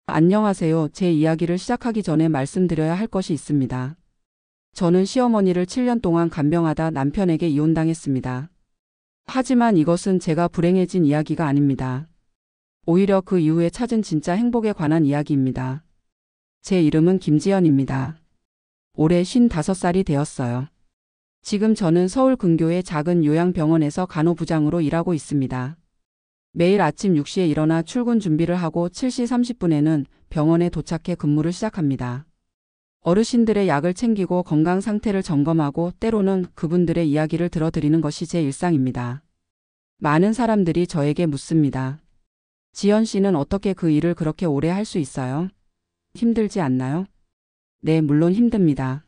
안녕하세요. 제 이야기를 시작하기 전에 말씀드려야 할 것이 있습니다. 저는 시어머니를 7년 동안 간병하다 남편에게 이혼당했습니다. 하지만 이것은 제가 불행해진 이야기가 아닙니다. 오히려 그 이후에 찾은 진짜 행복에 관한 이야기입니다. 제 이름은 김지연입니다. 올해 55살이 되었어요. 지금 저는 서울 근교의 작은 요양병원에서 간호부장으로 일하고 있습니다. 매일 아침 6시에 일어나 출근 준비를 하고 7시 30분에는 병원에 도착해 근무를 시작합니다. 어르신들의 약을 챙기고 건강 상태를 점검하고 때로는 그분들의 이야기를 들어드리는 것이 제 일상입니다. 많은 사람들이 저에게 묻습니다. 지연 씨는 어떻게 그 일을 그렇게 오래 할 수 있어요? 힘들지 않나요? 네, 물론 힘듭니다.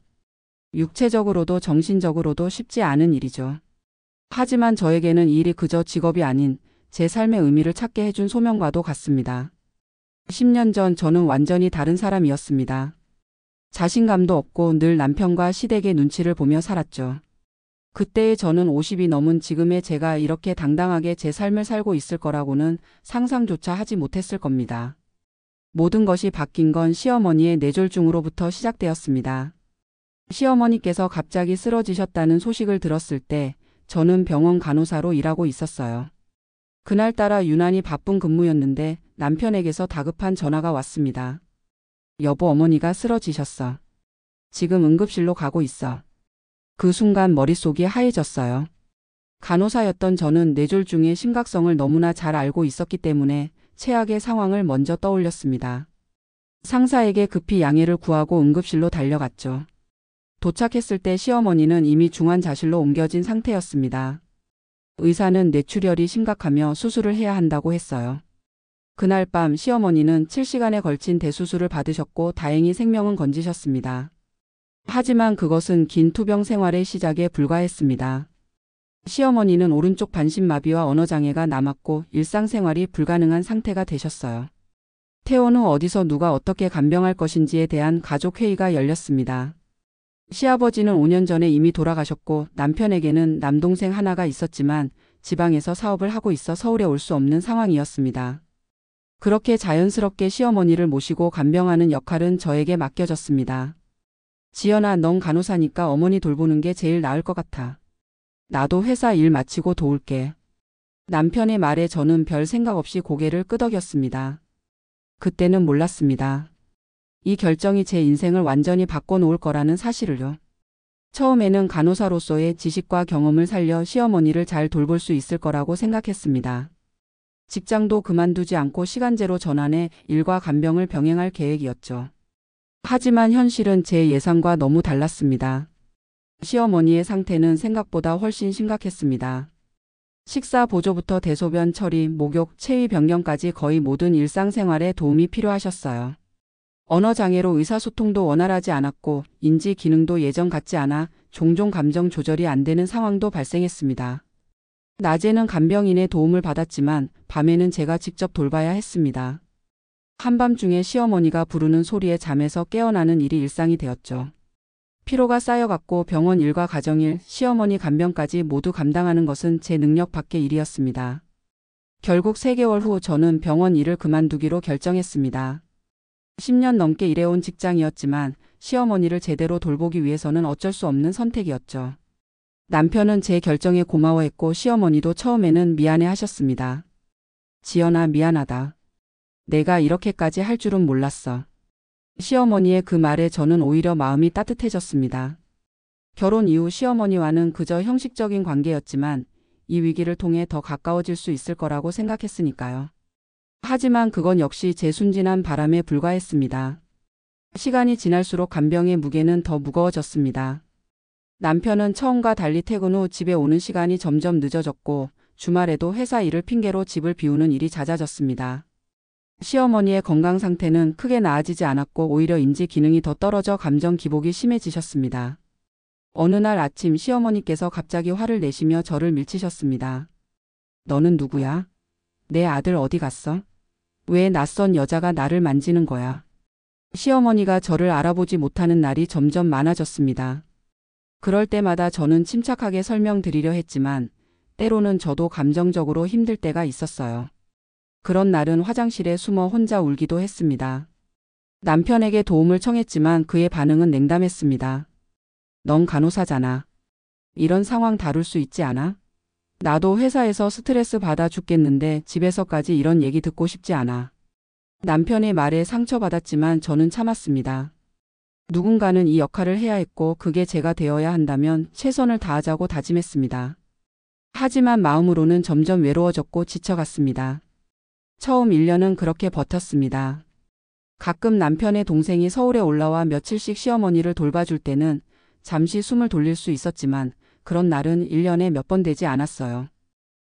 육체적으로도 정신적으로도 쉽지 않은 일이죠. 하지만 저에게는 이 일이 그저 직업이 아닌 제 삶의 의미를 찾게 해준 소명과도 같습니다. 10년 전 저는 완전히 다른 사람이었습니다. 자신감도 없고 늘 남편과 시댁의 눈치를 보며 살았죠. 그때의 저는 50이 넘은 지금의 제가 이렇게 당당하게 제 삶을 살고 있을 거라고는 상상조차 하지 못했을 겁니다. 모든 것이 바뀐 건 시어머니의 뇌졸중으로부터 시작되었습니다. 시어머니께서 갑자기 쓰러지셨다는 소식을 들었을 때 저는 병원 간호사로 일하고 있었어요. 그날따라 유난히 바쁜 근무였는데 남편에게서 다급한 전화가 왔습니다. 여보, 어머니가 쓰러지셨어. 지금 응급실로 가고 있어. 그 순간 머릿속이 하얘졌어요. 간호사였던 저는 뇌졸중의 심각성을 너무나 잘 알고 있었기 때문에 최악의 상황을 먼저 떠올렸습니다. 상사에게 급히 양해를 구하고 응급실로 달려갔죠. 도착했을 때 시어머니는 이미 중환자실로 옮겨진 상태였습니다. 의사는 뇌출혈이 심각하며 수술을 해야 한다고 했어요. 그날 밤 시어머니는 7시간에 걸친 대수술을 받으셨고 다행히 생명은 건지셨습니다. 하지만 그것은 긴 투병 생활의 시작에 불과했습니다. 시어머니는 오른쪽 반신마비와 언어장애가 남았고 일상생활이 불가능한 상태가 되셨어요. 퇴원 후 어디서 누가 어떻게 간병할 것인지에 대한 가족회의가 열렸습니다. 시아버지는 5년 전에 이미 돌아가셨고 남편에게는 남동생 하나가 있었지만 지방에서 사업을 하고 있어 서울에 올 수 없는 상황이었습니다. 그렇게 자연스럽게 시어머니를 모시고 간병하는 역할은 저에게 맡겨졌습니다. 지연아, 넌 간호사니까 어머니 돌보는 게 제일 나을 것 같아. 나도 회사 일 마치고 도울게. 남편의 말에 저는 별 생각 없이 고개를 끄덕였습니다. 그때는 몰랐습니다. 이 결정이 제 인생을 완전히 바꿔놓을 거라는 사실을요. 처음에는 간호사로서의 지식과 경험을 살려 시어머니를 잘 돌볼 수 있을 거라고 생각했습니다. 직장도 그만두지 않고 시간제로 전환해 일과 간병을 병행할 계획이었죠. 하지만 현실은 제 예상과 너무 달랐습니다. 시어머니의 상태는 생각보다 훨씬 심각했습니다. 식사 보조부터 대소변 처리, 목욕, 체위 변경까지 거의 모든 일상생활에 도움이 필요하셨어요. 언어장애로 의사소통도 원활하지 않았고 인지 기능도 예전 같지 않아 종종 감정 조절이 안 되는 상황도 발생했습니다. 낮에는 간병인의 도움을 받았지만 밤에는 제가 직접 돌봐야 했습니다. 한밤중에 시어머니가 부르는 소리에 잠에서 깨어나는 일이 일상이 되었죠. 피로가 쌓여갔고 병원 일과 가정일, 시어머니 간병까지 모두 감당하는 것은 제 능력 밖의 일이었습니다. 결국 3개월 후 저는 병원 일을 그만두기로 결정했습니다. 10년 넘게 일해온 직장이었지만 시어머니를 제대로 돌보기 위해서는 어쩔 수 없는 선택이었죠. 남편은 제 결정에 고마워했고 시어머니도 처음에는 미안해 하셨습니다. 지연아, 미안하다. 내가 이렇게까지 할 줄은 몰랐어. 시어머니의 그 말에 저는 오히려 마음이 따뜻해졌습니다. 결혼 이후 시어머니와는 그저 형식적인 관계였지만 이 위기를 통해 더 가까워질 수 있을 거라고 생각했으니까요. 하지만 그건 역시 제 순진한 바람에 불과했습니다. 시간이 지날수록 간병의 무게는 더 무거워졌습니다. 남편은 처음과 달리 퇴근 후 집에 오는 시간이 점점 늦어졌고 주말에도 회사 일을 핑계로 집을 비우는 일이 잦아졌습니다. 시어머니의 건강 상태는 크게 나아지지 않았고 오히려 인지 기능이 더 떨어져 감정 기복이 심해지셨습니다. 어느 날 아침 시어머니께서 갑자기 화를 내시며 저를 밀치셨습니다. 너는 누구야? 내 아들 어디 갔어? 왜 낯선 여자가 나를 만지는 거야? 시어머니가 저를 알아보지 못하는 날이 점점 많아졌습니다. 그럴 때마다 저는 침착하게 설명드리려 했지만 때로는 저도 감정적으로 힘들 때가 있었어요. 그런 날은 화장실에 숨어 혼자 울기도 했습니다. 남편에게 도움을 청했지만 그의 반응은 냉담했습니다. 넌 간호사잖아. 이런 상황 다룰 수 있지 않아? 나도 회사에서 스트레스 받아 죽겠는데 집에서까지 이런 얘기 듣고 싶지 않아. 남편의 말에 상처받았지만 저는 참았습니다. 누군가는 이 역할을 해야 했고 그게 제가 되어야 한다면 최선을 다하자고 다짐했습니다. 하지만 마음으로는 점점 외로워졌고 지쳐갔습니다. 처음 1년은 그렇게 버텼습니다. 가끔 남편의 동생이 서울에 올라와 며칠씩 시어머니를 돌봐줄 때는 잠시 숨을 돌릴 수 있었지만 그런 날은 1년에 몇 번 되지 않았어요.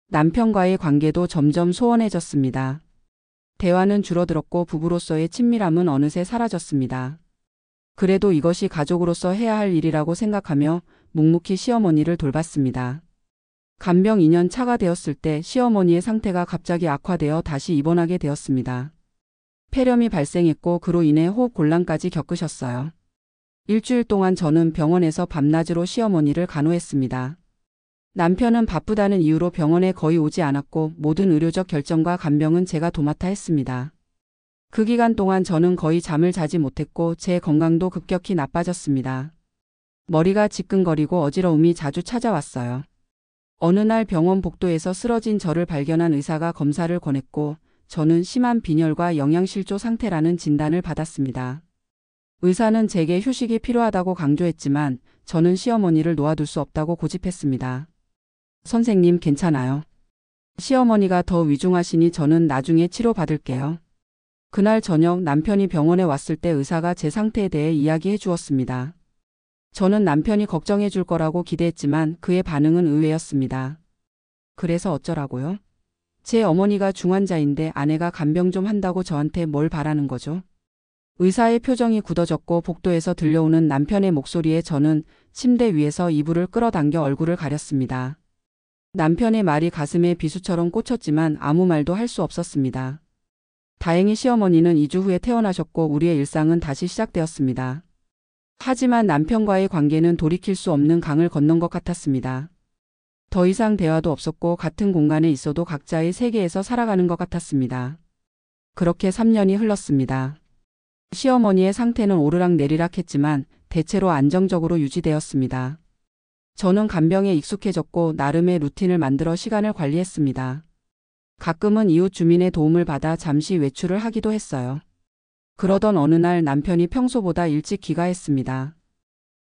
남편과의 관계도 점점 소원해졌습니다. 대화는 줄어들었고 부부로서의 친밀함은 어느새 사라졌습니다. 그래도 이것이 가족으로서 해야 할 일이라고 생각하며 묵묵히 시어머니를 돌봤습니다. 간병 2년 차가 되었을 때 시어머니의 상태가 갑자기 악화되어 다시 입원하게 되었습니다. 폐렴이 발생했고 그로 인해 호흡 곤란까지 겪으셨어요. 일주일 동안 저는 병원에서 밤낮으로 시어머니를 간호했습니다. 남편은 바쁘다는 이유로 병원에 거의 오지 않았고 모든 의료적 결정과 간병은 제가 도맡아 했습니다. 그 기간 동안 저는 거의 잠을 자지 못했고 제 건강도 급격히 나빠졌습니다. 머리가 지끈거리고 어지러움이 자주 찾아왔어요. 어느 날 병원 복도에서 쓰러진 저를 발견한 의사가 검사를 권했고 저는 심한 빈혈과 영양실조 상태라는 진단을 받았습니다. 의사는 제게 휴식이 필요하다고 강조했지만 저는 시어머니를 놓아둘 수 없다고 고집했습니다. 선생님 괜찮아요. 시어머니가 더 위중하시니 저는 나중에 치료받을게요. 그날 저녁 남편이 병원에 왔을 때 의사가 제 상태에 대해 이야기해 주었습니다. 저는 남편이 걱정해 줄 거라고 기대했지만 그의 반응은 의외였습니다. 그래서 어쩌라고요? 제 어머니가 중환자인데 아내가 간병 좀 한다고 저한테 뭘 바라는 거죠? 의사의 표정이 굳어졌고 복도에서 들려오는 남편의 목소리에 저는 침대 위에서 이불을 끌어당겨 얼굴을 가렸습니다. 남편의 말이 가슴에 비수처럼 꽂혔지만 아무 말도 할 수 없었습니다. 다행히 시어머니는 2주 후에 퇴원하셨고 우리의 일상은 다시 시작되었습니다. 하지만 남편과의 관계는 돌이킬 수 없는 강을 건넌 것 같았습니다. 더 이상 대화도 없었고 같은 공간에 있어도 각자의 세계에서 살아가는 것 같았습니다. 그렇게 3년이 흘렀습니다. 시어머니의 상태는 오르락내리락 했지만 대체로 안정적으로 유지되었습니다. 저는 간병에 익숙해졌고 나름의 루틴을 만들어 시간을 관리했습니다. 가끔은 이웃 주민의 도움을 받아 잠시 외출을 하기도 했어요. 그러던 어느 날 남편이 평소보다 일찍 귀가했습니다.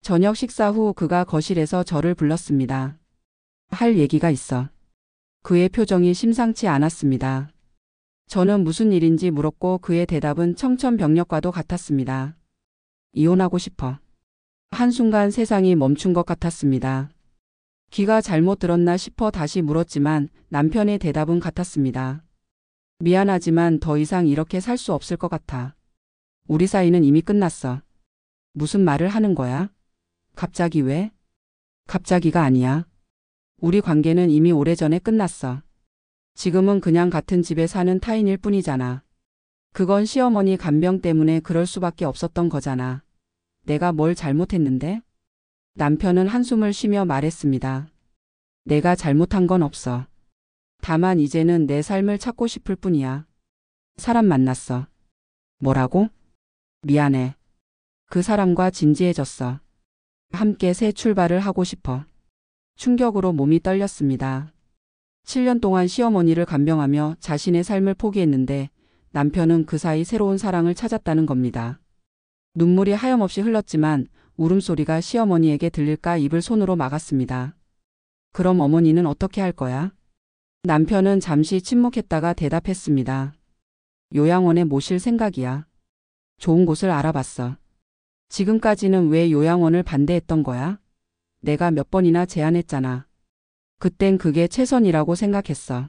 저녁 식사 후 그가 거실에서 저를 불렀습니다. 할 얘기가 있어. 그의 표정이 심상치 않았습니다. 저는 무슨 일인지 물었고 그의 대답은 청천벽력과도 같았습니다. 이혼하고 싶어. 한순간 세상이 멈춘 것 같았습니다. 귀가 잘못 들었나 싶어 다시 물었지만 남편의 대답은 같았습니다. 미안하지만 더 이상 이렇게 살 수 없을 것 같아. 우리 사이는 이미 끝났어. 무슨 말을 하는 거야? 갑자기 왜? 갑자기가 아니야. 우리 관계는 이미 오래전에 끝났어. 지금은 그냥 같은 집에 사는 타인일 뿐이잖아. 그건 시어머니 간병 때문에 그럴 수밖에 없었던 거잖아. 내가 뭘 잘못했는데? 남편은 한숨을 쉬며 말했습니다. 내가 잘못한 건 없어. 다만 이제는 내 삶을 찾고 싶을 뿐이야. 사람 만났어. 뭐라고? 미안해. 그 사람과 진지해졌어. 함께 새 출발을 하고 싶어. 충격으로 몸이 떨렸습니다. 7년 동안 시어머니를 간병하며 자신의 삶을 포기했는데 남편은 그 사이 새로운 사랑을 찾았다는 겁니다. 눈물이 하염없이 흘렀지만 울음소리가 시어머니에게 들릴까 입을 손으로 막았습니다. 그럼 어머니는 어떻게 할 거야? 남편은 잠시 침묵했다가 대답했습니다. 요양원에 모실 생각이야. 좋은 곳을 알아봤어. 지금까지는 왜 요양원을 반대했던 거야? 내가 몇 번이나 제안했잖아. 그땐 그게 최선이라고 생각했어.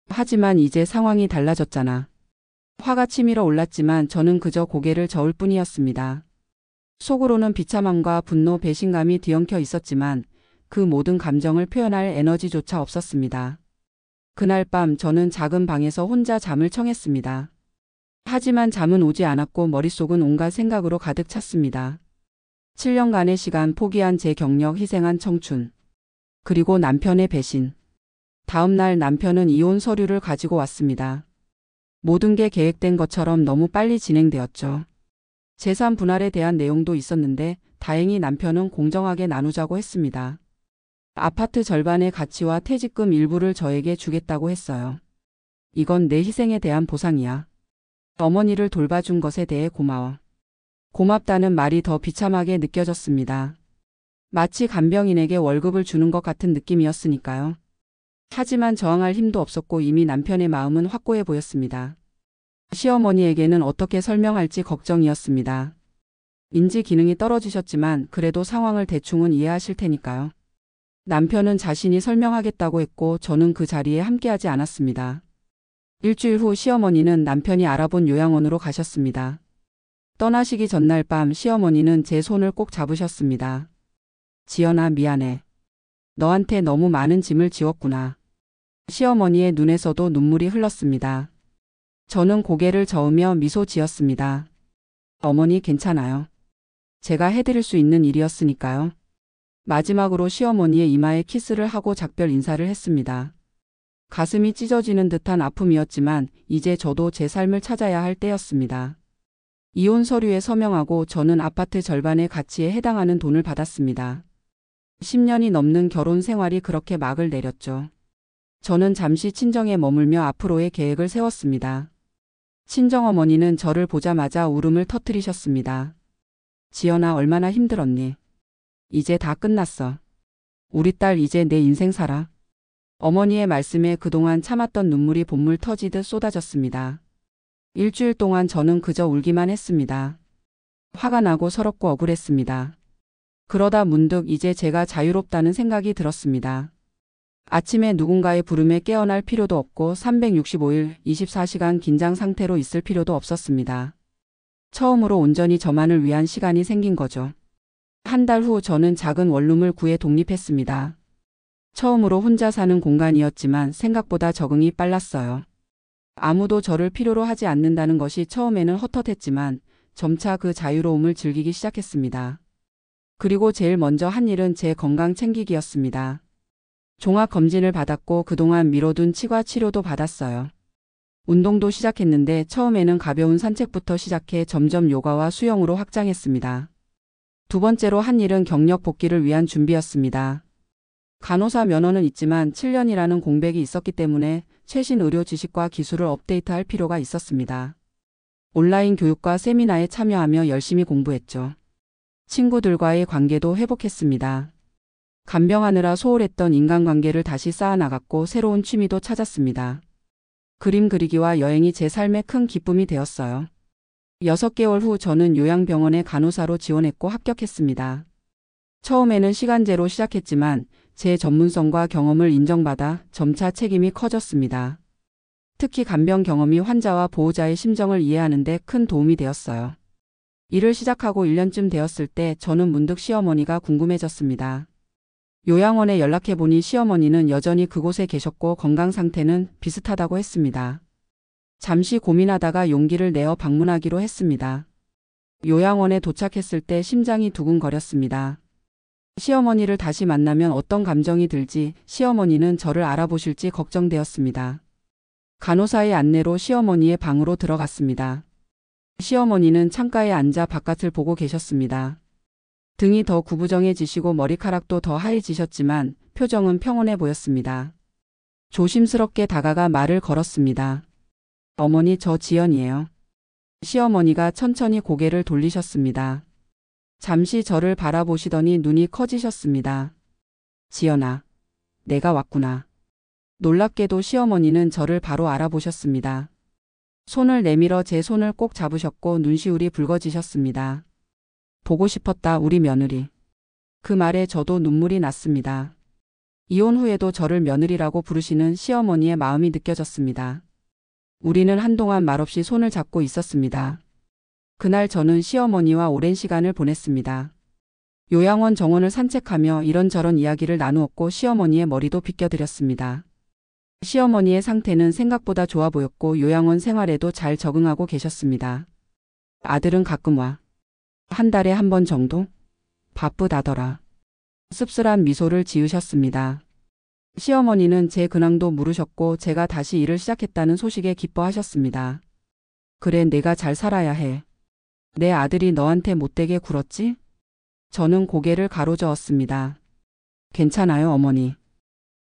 하지만 이제 상황이 달라졌잖아. 화가 치밀어 올랐지만 저는 그저 고개를 저을 뿐이었습니다. 속으로는 비참함과 분노, 배신감이 뒤엉켜 있었지만 그 모든 감정을 표현할 에너지조차 없었습니다. 그날 밤 저는 작은 방에서 혼자 잠을 청했습니다. 하지만 잠은 오지 않았고 머릿속은 온갖 생각으로 가득 찼습니다. 7년간의 시간, 포기한 제 경력, 희생한 청춘. 그리고 남편의 배신. 다음 날 남편은 이혼 서류를 가지고 왔습니다. 모든 게 계획된 것처럼 너무 빨리 진행되었죠. 재산 분할에 대한 내용도 있었는데 다행히 남편은 공정하게 나누자고 했습니다. 아파트 절반의 가치와 퇴직금 일부를 저에게 주겠다고 했어요. 이건 내 희생에 대한 보상이야. 어머니를 돌봐준 것에 대해 고마워. 고맙다는 말이 더 비참하게 느껴졌습니다. 마치 간병인에게 월급을 주는 것 같은 느낌이었으니까요. 하지만 저항할 힘도 없었고 이미 남편의 마음은 확고해 보였습니다. 시어머니에게는 어떻게 설명할지 걱정이었습니다. 인지 기능이 떨어지셨지만 그래도 상황을 대충은 이해하실 테니까요. 남편은 자신이 설명하겠다고 했고 저는 그 자리에 함께하지 않았습니다. 일주일 후 시어머니는 남편이 알아본 요양원으로 가셨습니다. 떠나시기 전날 밤 시어머니는 제 손을 꼭 잡으셨습니다. 지연아, 미안해. 너한테 너무 많은 짐을 지웠구나. 시어머니의 눈에서도 눈물이 흘렀습니다. 저는 고개를 저으며 미소 지었습니다. 어머니 괜찮아요. 제가 해드릴 수 있는 일이었으니까요. 마지막으로 시어머니의 이마에 키스를 하고 작별 인사를 했습니다. 가슴이 찢어지는 듯한 아픔이었지만 이제 저도 제 삶을 찾아야 할 때였습니다. 이혼 서류에 서명하고 저는 아파트 절반의 가치에 해당하는 돈을 받았습니다. 10년이 넘는 결혼 생활이 그렇게 막을 내렸죠. 저는 잠시 친정에 머물며 앞으로의 계획을 세웠습니다. 친정어머니는 저를 보자마자 울음을 터뜨리셨습니다. 지연아, 얼마나 힘들었니? 이제 다 끝났어. 우리 딸 이제 내 인생 살아. 어머니의 말씀에 그동안 참았던 눈물이 본물 터지듯 쏟아졌습니다. 일주일 동안 저는 그저 울기만 했습니다. 화가 나고 서럽고 억울했습니다. 그러다 문득 이제 제가 자유롭다는 생각이 들었습니다. 아침에 누군가의 부름에 깨어날 필요도 없고 365일 24시간 긴장 상태로 있을 필요도 없었습니다. 처음으로 온전히 저만을 위한 시간이 생긴 거죠. 한 달 후 저는 작은 원룸을 구해 독립했습니다. 처음으로 혼자 사는 공간이었지만 생각보다 적응이 빨랐어요. 아무도 저를 필요로 하지 않는다는 것이 처음에는 헛헛했지만 점차 그 자유로움을 즐기기 시작했습니다. 그리고 제일 먼저 한 일은 제 건강 챙기기였습니다. 종합검진을 받았고 그동안 미뤄둔 치과 치료도 받았어요. 운동도 시작했는데 처음에는 가벼운 산책부터 시작해 점점 요가와 수영으로 확장했습니다. 두 번째로 한 일은 경력 복귀를 위한 준비였습니다. 간호사 면허는 있지만 7년이라는 공백이 있었기 때문에 최신 의료 지식과 기술을 업데이트할 필요가 있었습니다. 온라인 교육과 세미나에 참여하며 열심히 공부했죠. 친구들과의 관계도 회복했습니다. 간병하느라 소홀했던 인간관계를 다시 쌓아나갔고 새로운 취미도 찾았습니다. 그림 그리기와 여행이 제 삶의 큰 기쁨이 되었어요. 6개월 후 저는 요양병원에 간호사로 지원했고 합격했습니다. 처음에는 시간제로 시작했지만 제 전문성과 경험을 인정받아 점차 책임이 커졌습니다. 특히 간병 경험이 환자와 보호자의 심정을 이해하는 데 큰 도움이 되었어요. 일을 시작하고 1년쯤 되었을 때 저는 문득 시어머니가 궁금해졌습니다. 요양원에 연락해보니 시어머니는 여전히 그곳에 계셨고 건강 상태는 비슷하다고 했습니다. 잠시 고민하다가 용기를 내어 방문하기로 했습니다. 요양원에 도착했을 때 심장이 두근거렸습니다. 시어머니를 다시 만나면 어떤 감정이 들지, 시어머니는 저를 알아보실지 걱정되었습니다. 간호사의 안내로 시어머니의 방으로 들어갔습니다. 시어머니는 창가에 앉아 바깥을 보고 계셨습니다. 등이 더 구부정해지시고 머리카락도 더 하얘지셨지만 표정은 평온해 보였습니다. 조심스럽게 다가가 말을 걸었습니다. 어머니, 저 지연이에요. 시어머니가 천천히 고개를 돌리셨습니다. 잠시 저를 바라보시더니 눈이 커지셨습니다. 지연아, 내가 왔구나. 놀랍게도 시어머니는 저를 바로 알아보셨습니다. 손을 내밀어 제 손을 꼭 잡으셨고 눈시울이 붉어지셨습니다. 보고 싶었다, 우리 며느리. 그 말에 저도 눈물이 났습니다. 이혼 후에도 저를 며느리라고 부르시는 시어머니의 마음이 느껴졌습니다. 우리는 한동안 말없이 손을 잡고 있었습니다. 그날 저는 시어머니와 오랜 시간을 보냈습니다. 요양원 정원을 산책하며 이런저런 이야기를 나누었고 시어머니의 머리도 빗겨드렸습니다. 시어머니의 상태는 생각보다 좋아 보였고 요양원 생활에도 잘 적응하고 계셨습니다. 아들은 가끔 와. 한 달에 한 번 정도? 바쁘다더라. 씁쓸한 미소를 지으셨습니다. 시어머니는 제 근황도 물으셨고 제가 다시 일을 시작했다는 소식에 기뻐하셨습니다. 그래, 내가 잘 살아야 해. 내 아들이 너한테 못되게 굴었지? 저는 고개를 가로저었습니다. 괜찮아요, 어머니.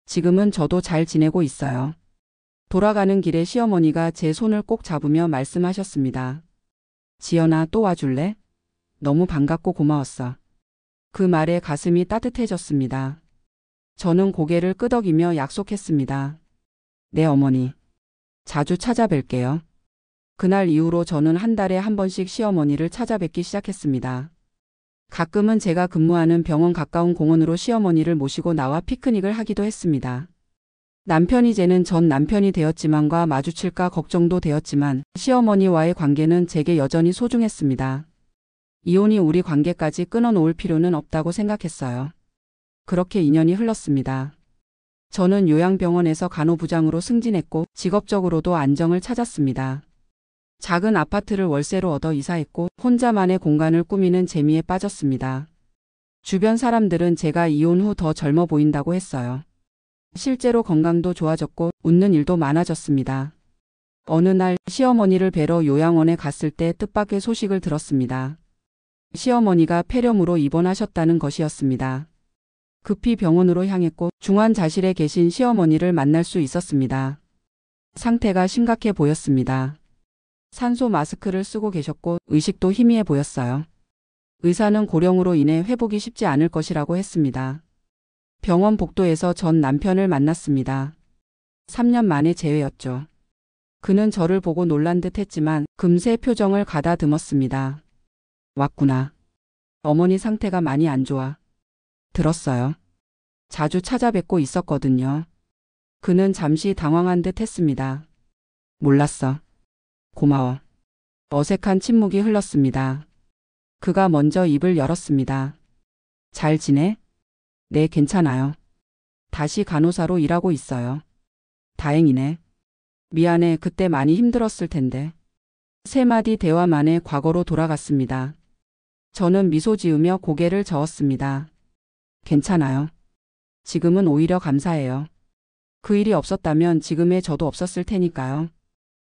지금은 저도 잘 지내고 있어요. 돌아가는 길에 시어머니가 제 손을 꼭 잡으며 말씀하셨습니다. 지연아, 또 와줄래? 너무 반갑고 고마웠어. 그 말에 가슴이 따뜻해졌습니다. 저는 고개를 끄덕이며 약속했습니다. 네, 어머니. 자주 찾아뵐게요. 그날 이후로 저는 한 달에 한 번씩 시어머니를 찾아뵙기 시작했습니다. 가끔은 제가 근무하는 병원 가까운 공원으로 시어머니를 모시고 나와 피크닉을 하기도 했습니다. 남편이 이제는 전 남편이 되었지만과 마주칠까 걱정도 되었지만 시어머니와의 관계는 제게 여전히 소중했습니다. 이혼이 우리 관계까지 끊어놓을 필요는 없다고 생각했어요. 그렇게 2년이 흘렀습니다. 저는 요양병원에서 간호부장으로 승진했고 직업적으로도 안정을 찾았습니다. 작은 아파트를 월세로 얻어 이사했고 혼자만의 공간을 꾸미는 재미에 빠졌습니다. 주변 사람들은 제가 이혼 후 더 젊어 보인다고 했어요. 실제로 건강도 좋아졌고 웃는 일도 많아졌습니다. 어느 날 시어머니를 뵈러 요양원에 갔을 때 뜻밖의 소식을 들었습니다. 시어머니가 폐렴으로 입원하셨다는 것이었습니다. 급히 병원으로 향했고 중환자실에 계신 시어머니를 만날 수 있었습니다. 상태가 심각해 보였습니다. 산소 마스크를 쓰고 계셨고 의식도 희미해 보였어요. 의사는 고령으로 인해 회복이 쉽지 않을 것이라고 했습니다. 병원 복도에서 전 남편을 만났습니다. 3년 만에 재회였죠. 그는 저를 보고 놀란 듯 했지만 금세 표정을 가다듬었습니다. 왔구나. 어머니 상태가 많이 안 좋아. 들었어요. 자주 찾아뵙고 있었거든요. 그는 잠시 당황한 듯 했습니다. 몰랐어. 고마워. 어색한 침묵이 흘렀습니다. 그가 먼저 입을 열었습니다. 잘 지내? 네, 괜찮아요. 다시 간호사로 일하고 있어요. 다행이네. 미안해, 그때 많이 힘들었을 텐데. 세 마디 대화 만에 과거로 돌아갔습니다. 저는 미소 지으며 고개를 저었습니다. 괜찮아요. 지금은 오히려 감사해요. 그 일이 없었다면 지금의 저도 없었을 테니까요.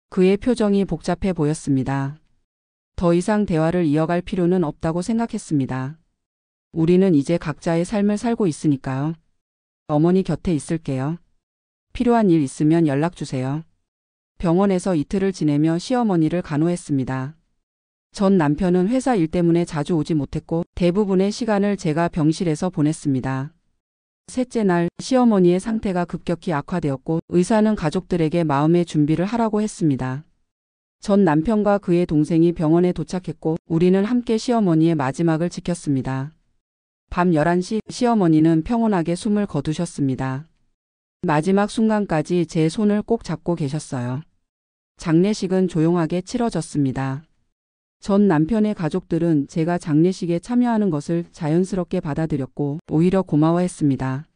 그의 표정이 복잡해 보였습니다. 더 이상 대화를 이어갈 필요는 없다고 생각했습니다. 우리는 이제 각자의 삶을 살고 있으니까요. 어머니 곁에 있을게요. 필요한 일 있으면 연락 주세요. 병원에서 이틀을 지내며 시어머니를 간호했습니다. 전 남편은 회사 일 때문에 자주 오지 못했고 대부분의 시간을 제가 병실에서 보냈습니다. 셋째 날 시어머니의 상태가 급격히 악화되었고 의사는 가족들에게 마음의 준비를 하라고 했습니다. 전 남편과 그의 동생이 병원에 도착했고 우리는 함께 시어머니의 마지막을 지켰습니다. 밤 11시 시어머니는 평온하게 숨을 거두셨습니다. 마지막 순간까지 제 손을 꼭 잡고 계셨어요. 장례식은 조용하게 치러졌습니다. 전 남편의 가족들은 제가 장례식에 참여하는 것을 자연스럽게 받아들였고 오히려 고마워했습니다.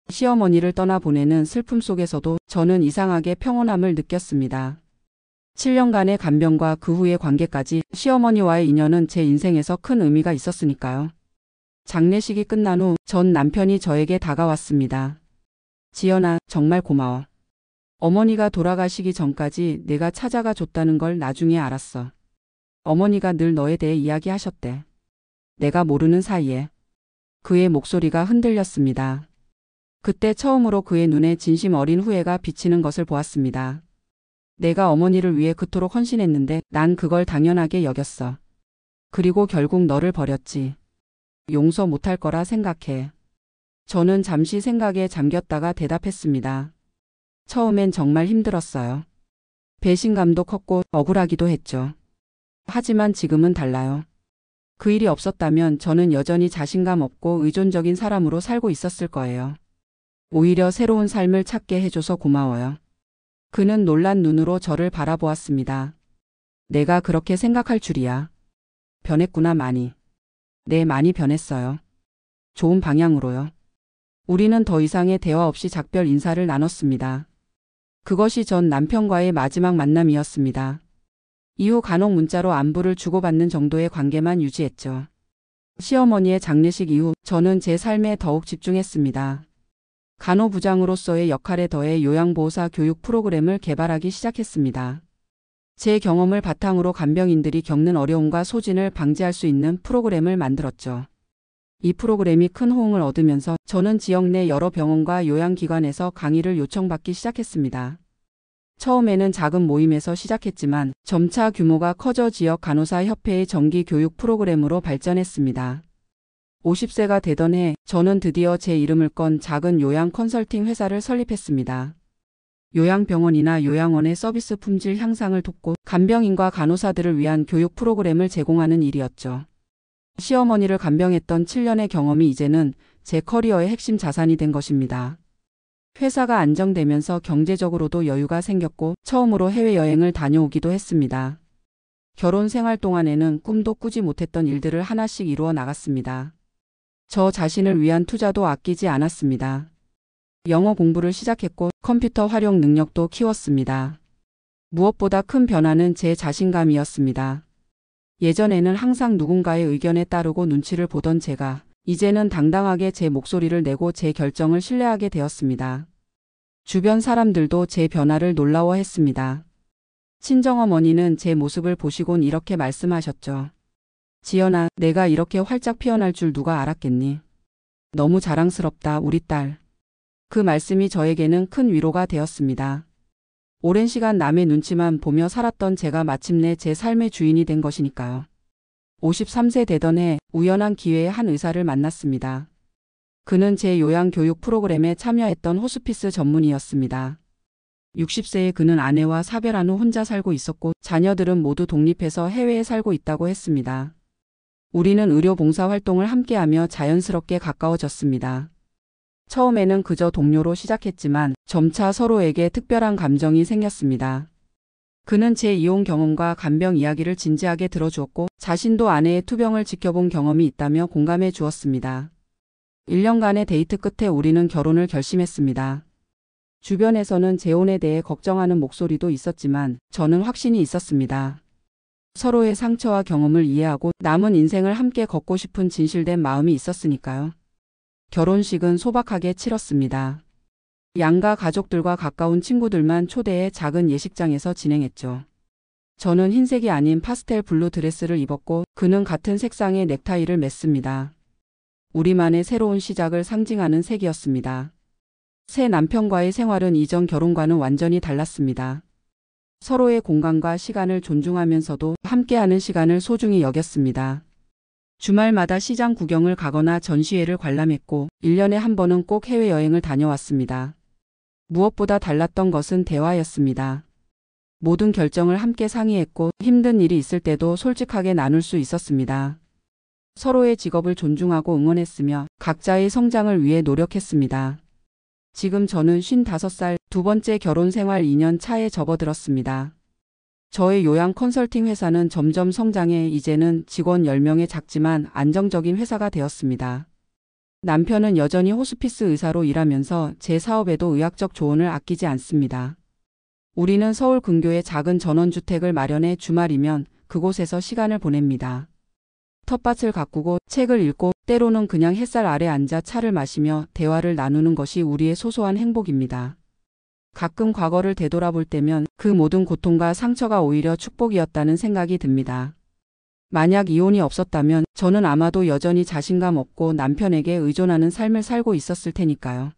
시어머니를 떠나보내는 슬픔 속에서도 저는 이상하게 평온함을 느꼈습니다. 7년간의 간병과 그 후의 관계까지 시어머니와의 인연은 제 인생에서 큰 의미가 있었으니까요. 장례식이 끝난 후 전 남편이 저에게 다가왔습니다. 지연아, 정말 고마워. 어머니가 돌아가시기 전까지 내가 찾아가 줬다는 걸 나중에 알았어. 어머니가 늘 너에 대해 이야기하셨대. 내가 모르는 사이에. 그의 목소리가 흔들렸습니다. 그때 처음으로 그의 눈에 진심 어린 후회가 비치는 것을 보았습니다. 내가 어머니를 위해 그토록 헌신했는데 난 그걸 당연하게 여겼어. 그리고 결국 너를 버렸지. 용서 못할 거라 생각해. 저는 잠시 생각에 잠겼다가 대답했습니다. 처음엔 정말 힘들었어요. 배신감도 컸고 억울하기도 했죠. 하지만 지금은 달라요. 그 일이 없었다면 저는 여전히 자신감 없고 의존적인 사람으로 살고 있었을 거예요. 오히려 새로운 삶을 찾게 해줘서 고마워요. 그는 놀란 눈으로 저를 바라보았습니다. 내가 그렇게 생각할 줄이야. 변했구나, 많이. 네, 많이 변했어요. 좋은 방향으로요. 우리는 더 이상의 대화 없이 작별 인사를 나눴습니다. 그것이 전 남편과의 마지막 만남이었습니다. 이후 간혹 문자로 안부를 주고받는 정도의 관계만 유지했죠. 시어머니의 장례식 이후 저는 제 삶에 더욱 집중했습니다. 간호부장으로서의 역할에 더해 요양보호사 교육 프로그램을 개발하기 시작했습니다. 제 경험을 바탕으로 간병인들이 겪는 어려움과 소진을 방지할 수 있는 프로그램을 만들었죠. 이 프로그램이 큰 호응을 얻으면서 저는 지역 내 여러 병원과 요양기관에서 강의를 요청받기 시작했습니다. 처음에는 작은 모임에서 시작했지만 점차 규모가 커져 지역 간호사 협회의 정기 교육 프로그램으로 발전했습니다. 50세가 되던 해 저는 드디어 제 이름을 건 작은 요양 컨설팅 회사를 설립했습니다. 요양병원이나 요양원의 서비스 품질 향상을 돕고 간병인과 간호사들을 위한 교육 프로그램을 제공하는 일이었죠. 시어머니를 간병했던 7년의 경험이 이제는 제 커리어의 핵심 자산이 된 것입니다. 회사가 안정되면서 경제적으로도 여유가 생겼고 처음으로 해외여행을 다녀오기도 했습니다. 결혼 생활 동안에는 꿈도 꾸지 못했던 일들을 하나씩 이루어 나갔습니다. 저 자신을 위한 투자도 아끼지 않았습니다. 영어 공부를 시작했고 컴퓨터 활용 능력도 키웠습니다. 무엇보다 큰 변화는 제 자신감이었습니다. 예전에는 항상 누군가의 의견에 따르고 눈치를 보던 제가 이제는 당당하게 제 목소리를 내고 제 결정을 신뢰하게 되었습니다. 주변 사람들도 제 변화를 놀라워했습니다. 친정어머니는 제 모습을 보시곤 이렇게 말씀하셨죠. 지연아, 내가 이렇게 활짝 피어날 줄 누가 알았겠니? 너무 자랑스럽다, 우리 딸. 그 말씀이 저에게는 큰 위로가 되었습니다. 오랜 시간 남의 눈치만 보며 살았던 제가 마침내 제 삶의 주인이 된 것이니까요. 53세 되던 해 우연한 기회에 한 의사를 만났습니다. 그는 제 요양교육 프로그램에 참여했던 호스피스 전문의였습니다. 60세의 그는 아내와 사별한 후 혼자 살고 있었고 자녀들은 모두 독립해서 해외에 살고 있다고 했습니다. 우리는 의료 봉사 활동을 함께하며 자연스럽게 가까워졌습니다. 처음에는 그저 동료로 시작했지만 점차 서로에게 특별한 감정이 생겼습니다. 그는 제 이혼 경험과 간병 이야기를 진지하게 들어주었고 자신도 아내의 투병을 지켜본 경험이 있다며 공감해 주었습니다. 1년간의 데이트 끝에 우리는 결혼을 결심했습니다. 주변에서는 재혼에 대해 걱정하는 목소리도 있었지만 저는 확신이 있었습니다. 서로의 상처와 경험을 이해하고 남은 인생을 함께 걷고 싶은 진실된 마음이 있었으니까요. 결혼식은 소박하게 치렀습니다. 양가 가족들과 가까운 친구들만 초대해 작은 예식장에서 진행했죠. 저는 흰색이 아닌 파스텔 블루 드레스를 입었고 그는 같은 색상의 넥타이를 맸습니다. 우리만의 새로운 시작을 상징하는 색이었습니다. 새 남편과의 생활은 이전 결혼과는 완전히 달랐습니다. 서로의 공간과 시간을 존중하면서도 함께하는 시간을 소중히 여겼습니다. 주말마다 시장 구경을 가거나 전시회를 관람했고 1년에 한 번은 꼭 해외여행을 다녀왔습니다. 무엇보다 달랐던 것은 대화였습니다. 모든 결정을 함께 상의했고 힘든 일이 있을 때도 솔직하게 나눌 수 있었습니다. 서로의 직업을 존중하고 응원했으며 각자의 성장을 위해 노력했습니다. 지금 저는 55살, 두 번째 결혼 생활 2년 차에 접어들었습니다. 저의 요양 컨설팅 회사는 점점 성장해 이제는 직원 10명의 작지만 안정적인 회사가 되었습니다. 남편은 여전히 호스피스 의사로 일하면서 제 사업에도 의학적 조언을 아끼지 않습니다. 우리는 서울 근교에 작은 전원주택을 마련해 주말이면 그곳에서 시간을 보냅니다. 텃밭을 가꾸고 책을 읽고 때로는 그냥 햇살 아래 앉아 차를 마시며 대화를 나누는 것이 우리의 소소한 행복입니다. 가끔 과거를 되돌아볼 때면 그 모든 고통과 상처가 오히려 축복이었다는 생각이 듭니다. 만약 이혼이 없었다면 저는 아마도 여전히 자신감 없고 남편에게 의존하는 삶을 살고 있었을 테니까요.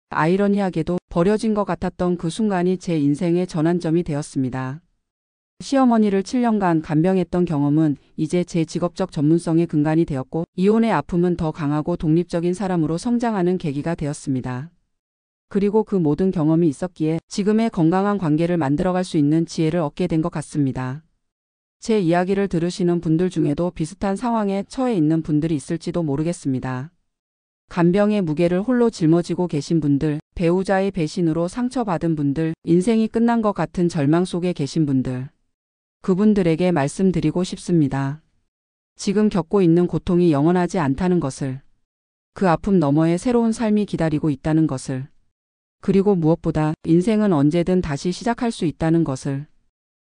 아이러니하게도 버려진 것 같았던 그 순간이 제 인생의 전환점이 되었습니다. 시어머니를 7년간 간병했던 경험은 이제 제 직업적 전문성의 근간이 되었고 이혼의 아픔은 더 강하고 독립적인 사람으로 성장하는 계기가 되었습니다. 그리고 그 모든 경험이 있었기에 지금의 건강한 관계를 만들어갈 수 있는 지혜를 얻게 된 것 같습니다. 제 이야기를 들으시는 분들 중에도 비슷한 상황에 처해 있는 분들이 있을지도 모르겠습니다. 간병의 무게를 홀로 짊어지고 계신 분들, 배우자의 배신으로 상처받은 분들, 인생이 끝난 것 같은 절망 속에 계신 분들. 그분들에게 말씀드리고 싶습니다. 지금 겪고 있는 고통이 영원하지 않다는 것을, 그 아픔 너머에 새로운 삶이 기다리고 있다는 것을, 그리고 무엇보다 인생은 언제든 다시 시작할 수 있다는 것을.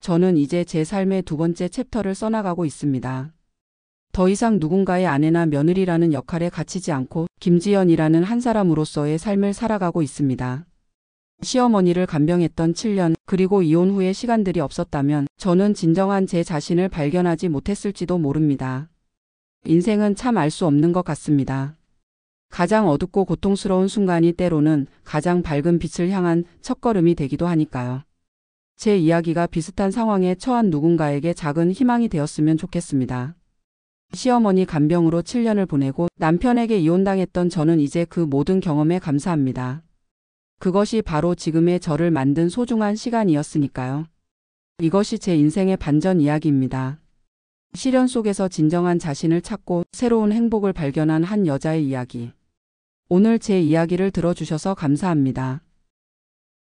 저는 이제 제 삶의 두 번째 챕터를 써나가고 있습니다. 더 이상 누군가의 아내나 며느리라는 역할에 갇히지 않고 김지연이라는 한 사람으로서의 삶을 살아가고 있습니다. 시어머니를 간병했던 7년, 그리고 이혼 후의 시간들이 없었다면 저는 진정한 제 자신을 발견하지 못했을지도 모릅니다. 인생은 참 알 수 없는 것 같습니다. 가장 어둡고 고통스러운 순간이 때로는 가장 밝은 빛을 향한 첫걸음이 되기도 하니까요. 제 이야기가 비슷한 상황에 처한 누군가에게 작은 희망이 되었으면 좋겠습니다. 시어머니 간병으로 7년을 보내고 남편에게 이혼당했던 저는 이제 그 모든 경험에 감사합니다. 그것이 바로 지금의 저를 만든 소중한 시간이었으니까요. 이것이 제 인생의 반전 이야기입니다. 시련 속에서 진정한 자신을 찾고 새로운 행복을 발견한 한 여자의 이야기. 오늘 제 이야기를 들어주셔서 감사합니다.